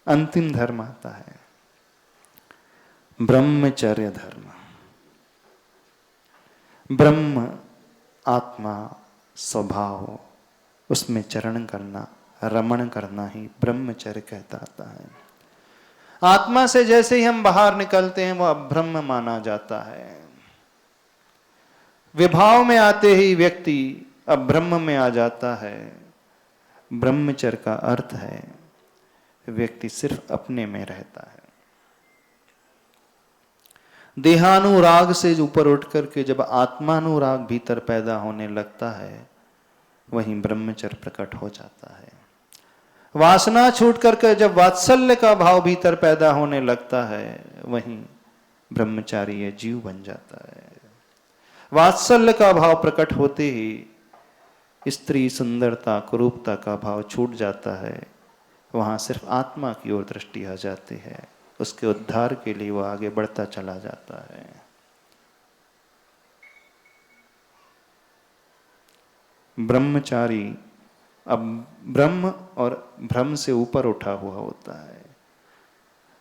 अंतिम धर्म आता है ब्रह्मचर्य धर्म। ब्रह्म आत्मा स्वभाव, उसमें चरण करना, रमण करना ही ब्रह्मचर्य कहता है। आत्मा से जैसे ही हम बाहर निकलते हैं वह ब्रह्म माना जाता है। विभाव में आते ही व्यक्ति अब ब्रह्म में आ जाता है। ब्रह्मचर्य का अर्थ है व्यक्ति सिर्फ अपने में रहता है। देहानुराग से ऊपर उठ करके जब आत्मानुराग भीतर पैदा होने लगता है, वहीं ब्रह्मचर्य प्रकट हो जाता है। वासना छूट करके जब वात्सल्य का भाव भीतर पैदा होने लगता है, वहीं ब्रह्मचारी ये जीव बन जाता है। वात्सल्य का भाव प्रकट होते ही स्त्री सुंदरता कुरूपता का भाव छूट जाता है, वहां सिर्फ आत्मा की ओर दृष्टि आ जाती है। उसके उद्धार के लिए वह आगे बढ़ता चला जाता है। ब्रह्मचारी अब ब्रह्म और भ्रम से ऊपर उठा हुआ होता है।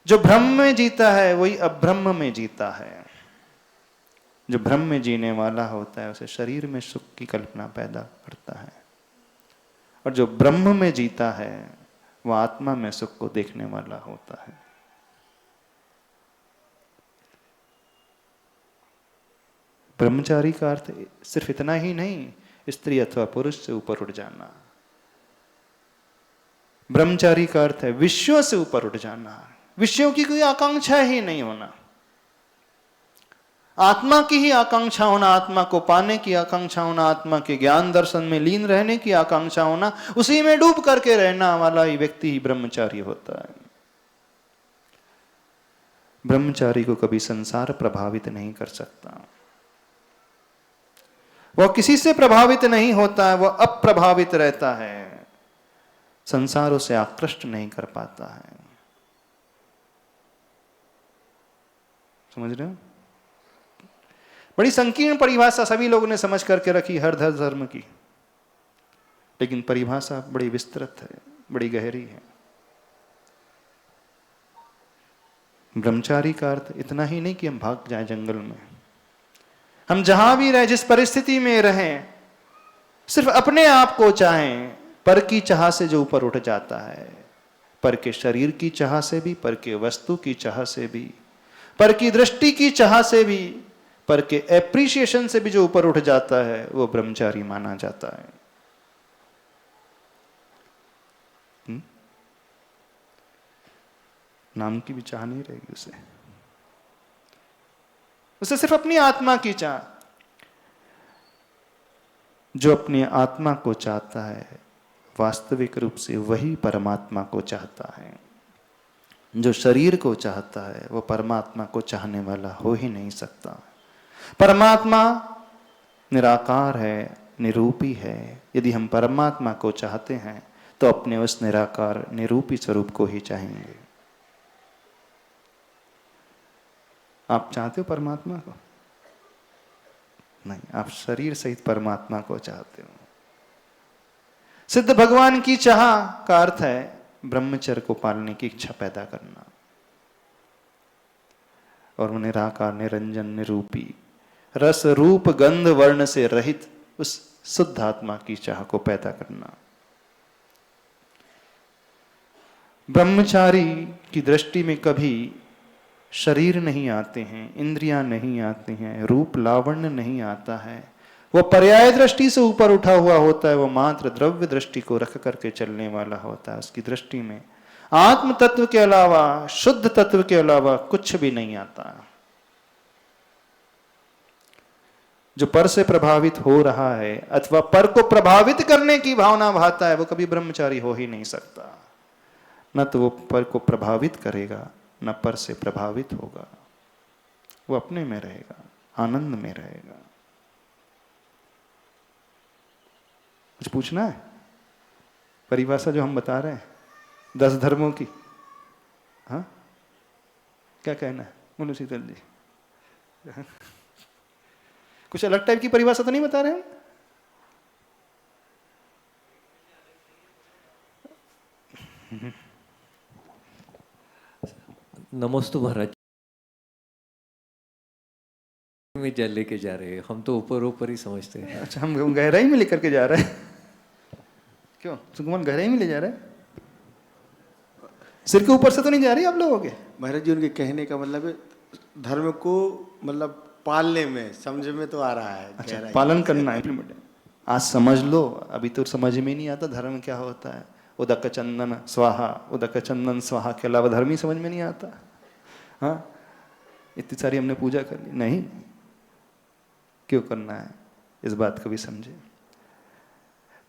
जो भ्रम में जीता है वही अब्रह्म में जीता है। जो भ्रम में जीने वाला होता है उसे शरीर में सुख की कल्पना पैदा करता है, और जो ब्रह्म में जीता है वह आत्मा में सुख को देखने वाला होता है। ब्रह्मचारी का अर्थ सिर्फ इतना ही नहीं, स्त्री अथवा पुरुष से ऊपर उठ जाना। ब्रह्मचारी का अर्थ है विषयों से ऊपर उठ जाना, विषयों की कोई आकांक्षा ही नहीं होना, आत्मा की ही आकांक्षा होना, आत्मा को पाने की आकांक्षा होना, आत्मा के ज्ञान दर्शन में लीन रहने की आकांक्षा होना, उसी में डूब करके रहना वाला ही व्यक्ति ही ब्रह्मचारी होता है। ब्रह्मचारी को कभी संसार प्रभावित नहीं कर सकता। वह किसी से प्रभावित नहीं होता है, वह अप्रभावित रहता है। संसार उसे आकृष्ट नहीं कर पाता है। समझ रहे हो? बड़ी संकीर्ण परिभाषा सभी लोगों ने समझ करके रखी हर धर्म की, लेकिन परिभाषा बड़ी विस्तृत है, बड़ी गहरी है। ब्रह्मचारी का अर्थ इतना ही नहीं कि हम भाग जाएं जंगल में। हम जहां भी रहें, जिस परिस्थिति में रहें, सिर्फ अपने आप को चाहें। पर की चाह से जो ऊपर उठ जाता है, पर के शरीर की चाह से भी, पर के वस्तु की चाह से भी, पर की दृष्टि की चाह से भी, पर के एप्रिसिएशन से भी जो ऊपर उठ जाता है, वो ब्रह्मचारी माना जाता है। नाम की भी चाह नहीं रहेगी उसे। उसे सिर्फ अपनी आत्मा की चाह। जो अपनी आत्मा को चाहता है वास्तविक रूप से वही परमात्मा को चाहता है। जो शरीर को चाहता है वो परमात्मा को चाहने वाला हो ही नहीं सकता। परमात्मा निराकार है, निरूपी है। यदि हम परमात्मा को चाहते हैं तो अपने उस निराकार निरूपी स्वरूप को ही चाहेंगे। आप चाहते हो परमात्मा को? नहीं, आप शरीर सहित परमात्मा को चाहते हो। सिद्ध भगवान की चाह का अर्थ है ब्रह्मचर्य को पालने की इच्छा पैदा करना, और वो निराकार निरंजन निरूपी रस रूप गंध वर्ण से रहित उस शुद्ध आत्मा की चाह को पैदा करना। ब्रह्मचारी की दृष्टि में कभी शरीर नहीं आते हैं, इंद्रियां नहीं आती हैं, रूप लावण्य नहीं आता है। वो पर्याय दृष्टि से ऊपर उठा हुआ होता है। वो मात्र द्रव्य दृष्टि को रख करके चलने वाला होता है। उसकी दृष्टि में आत्म तत्व के अलावा, शुद्ध तत्व के अलावा कुछ भी नहीं आता। जो पर से प्रभावित हो रहा है अथवा पर को प्रभावित करने की भावना भाता है, वो कभी ब्रह्मचारी हो ही नहीं सकता। न तो वो पर को प्रभावित करेगा, न पर से प्रभावित होगा। वो अपने में रहेगा, आनंद में रहेगा। कुछ पूछना है? परिभाषा जो हम बता रहे हैं 10 धर्मों की, हाँ क्या कहना है? बोलो शीतल जी। कुछ अलग टाइप की परिभाषा तो नहीं बता रहे हम? नमोस्तु महाराज में जल लेके जा रहे हैं। हम तो ऊपर ऊपर ही समझते हैं। अच्छा, हम गहराई में लेकर के जा रहे हैं। क्यों सुकुमन, गहराई में ले जा रहे हैं? सिर के ऊपर से तो नहीं जा रही आप लोगों के? महाराज जी, उनके कहने का मतलब है धर्म को मतलब पालने में, समझ में तो आ रहा है। अच्छा, पालन करना है। आज समझ लो, अभी तो समझ में नहीं आता धर्म क्या होता है। उदक चंदन स्वाहा, उदक चंदन स्वाहा के अलावा धर्म ही समझ में नहीं आता। हाँ, इतनी सारी हमने पूजा कर ली, नहीं, क्यों करना है, इस बात को भी समझे।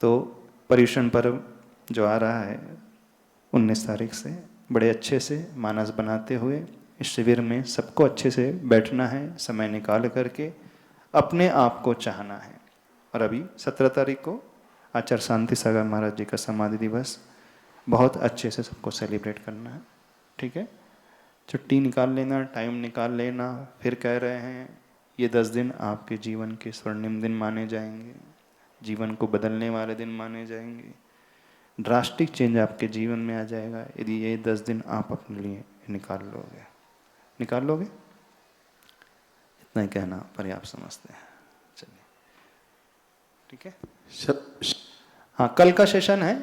तो पर्युषण पर्व जो आ रहा है 19 तारीख से, बड़े अच्छे से मानस बनाते हुए इस शिविर में सबको अच्छे से बैठना है, समय निकाल करके अपने आप को चाहना है। और अभी 17 तारीख को आचार्य शांति सागर महाराज जी का समाधि दिवस बहुत अच्छे से सबको सेलिब्रेट करना है, ठीक है। छुट्टी निकाल लेना, टाइम निकाल लेना। फिर कह रहे हैं ये 10 दिन आपके जीवन के स्वर्णिम दिन माने जाएंगे, जीवन को बदलने वाले दिन माने जाएंगे, ड्रास्टिक चेंज आपके जीवन में आ जाएगा यदि ये 10 दिन आप अपने लिए निकाल लोगे। इतना ही कहना पर्याप्त समझते हैं। चलिए, ठीक है। हाँ, कल का सेशन है,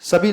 सभी